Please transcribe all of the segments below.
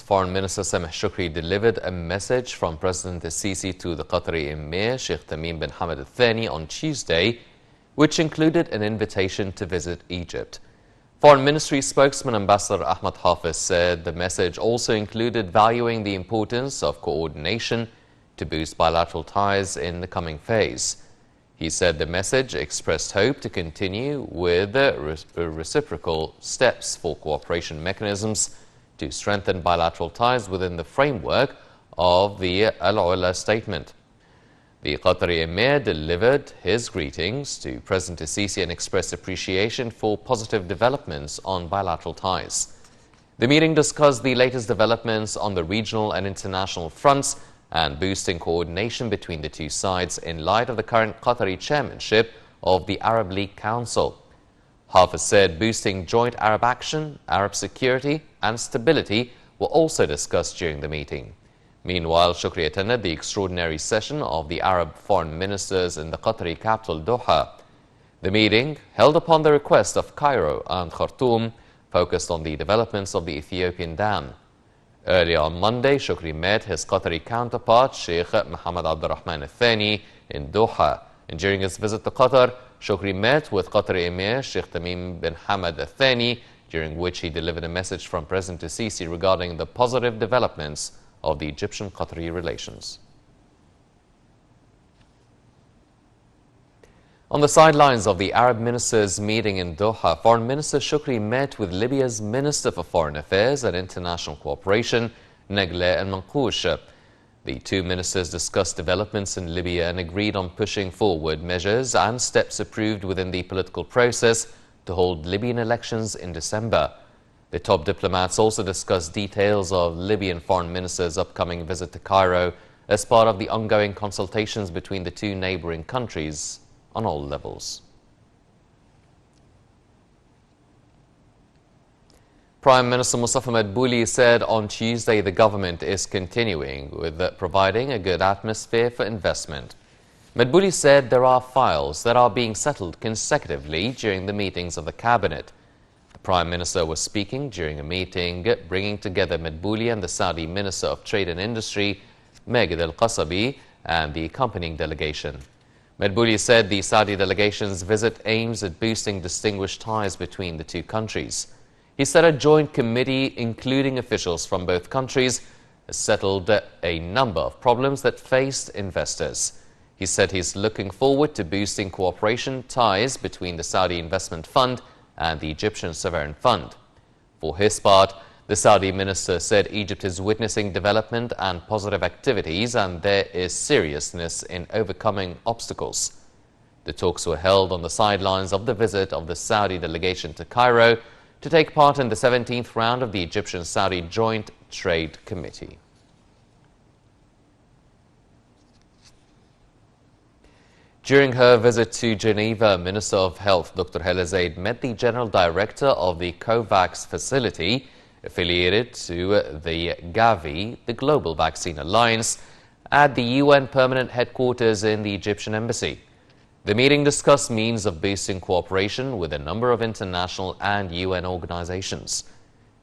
Foreign Minister Sameh Shukri delivered a message from President Sisi to the Qatari Emir Sheikh Tamim bin Hamad Al Thani on Tuesday, which included an invitation to visit Egypt. Foreign Ministry spokesman Ambassador Ahmad Hafiz said the message also included valuing the importance of coordination to boost bilateral ties in the coming phase. He said the message expressed hope to continue with reciprocal steps for cooperation mechanisms to strengthen bilateral ties within the framework of the Al-Ula statement. The Qatari Emir delivered his greetings to President Sisi and expressed appreciation for positive developments on bilateral ties. The meeting discussed the latest developments on the regional and international fronts and boosting coordination between the two sides in light of the current Qatari chairmanship of the Arab League Council. Hafiz said boosting joint Arab action, Arab security and stability were also discussed during the meeting. Meanwhile, Shukri attended the extraordinary session of the Arab foreign ministers in the Qatari capital Doha. The meeting, held upon the request of Cairo and Khartoum, focused on the developments of the Ethiopian dam. Earlier on Monday, Shukri met his Qatari counterpart, Sheikh Mohammed Abdurrahman Al Thani, in Doha. And during his visit to Qatar, Shukri met with Qatari Emir Sheikh Tamim bin Hamad Al Thani, during which he delivered a message from President Sisi regarding the positive developments of the Egyptian-Qatari relations. On the sidelines of the Arab ministers' meeting in Doha, Foreign Minister Shukri met with Libya's Minister for Foreign Affairs and International Cooperation, Nagleh al-Manqoush. The two ministers discussed developments in Libya and agreed on pushing forward measures and steps approved within the political process to hold Libyan elections in December. The top diplomats also discussed details of Libyan foreign minister's upcoming visit to Cairo as part of the ongoing consultations between the two neighboring countries on all levels. Prime Minister Mustafa Madbouli said on Tuesday the government is continuing with providing a good atmosphere for investment. Madbouli said there are files that are being settled consecutively during the meetings of the cabinet. The Prime Minister was speaking during a meeting bringing together Madbouli and the Saudi Minister of Trade and Industry, Maged Al-Qasabi, and the accompanying delegation. Madbouli said the Saudi delegation's visit aims at boosting distinguished ties between the two countries. He said a joint committee, including officials from both countries, has settled a number of problems that faced investors. He said he's looking forward to boosting cooperation ties between the Saudi Investment Fund and the Egyptian Sovereign Fund. For his part, the Saudi minister said Egypt is witnessing development and positive activities and there is seriousness in overcoming obstacles. The talks were held on the sidelines of the visit of the Saudi delegation to Cairo to take part in the 17th round of the Egyptian-Saudi Joint Trade Committee. During her visit to Geneva, Minister of Health Dr. Hala Zaid met the General Director of the COVAX facility affiliated to the Gavi, the Global Vaccine Alliance, at the UN Permanent Headquarters in the Egyptian Embassy. The meeting discussed means of boosting cooperation with a number of international and UN organizations.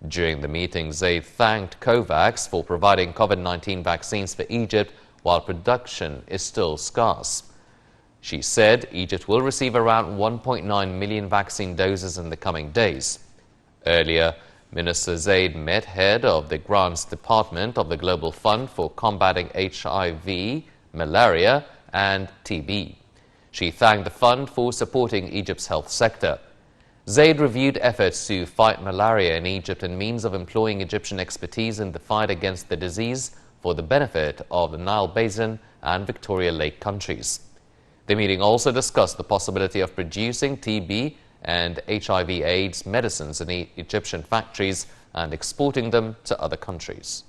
During the meeting, Zaid thanked COVAX for providing COVID-19 vaccines for Egypt while production is still scarce. She said Egypt will receive around 1.9 million vaccine doses in the coming days. Earlier, Minister Zaid met head of the Grants Department of the Global Fund for combating HIV, malaria and TB. She thanked the fund for supporting Egypt's health sector. Zaid reviewed efforts to fight malaria in Egypt and means of employing Egyptian expertise in the fight against the disease for the benefit of the Nile Basin and Victoria Lake countries. The meeting also discussed the possibility of producing TB and HIV/AIDS medicines in Egyptian factories and exporting them to other countries.